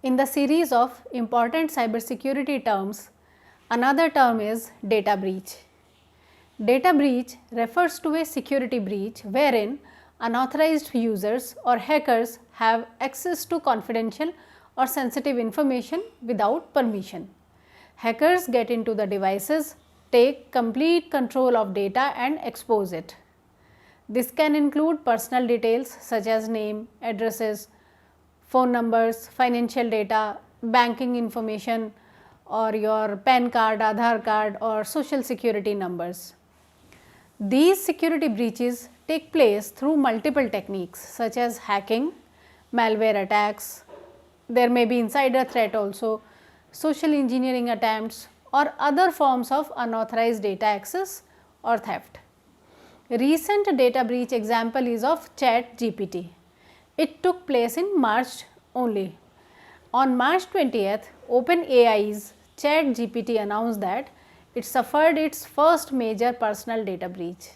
In the series of important cybersecurity terms, another term is data breach. Data breach refers to a security breach wherein unauthorized users or hackers have access to confidential or sensitive information without permission. Hackers get into the devices, take complete control of data and expose it. This can include personal details such as name, addresses, phone numbers, financial data, banking information or your PAN card, Aadhaar card or social security numbers. These security breaches take place through multiple techniques such as hacking, malware attacks, there may be insider threat also, social engineering attempts or other forms of unauthorized data access or theft. Recent data breach example is of ChatGPT. It took place in March only. On March 20th, OpenAI's ChatGPT announced that it suffered its first major personal data breach.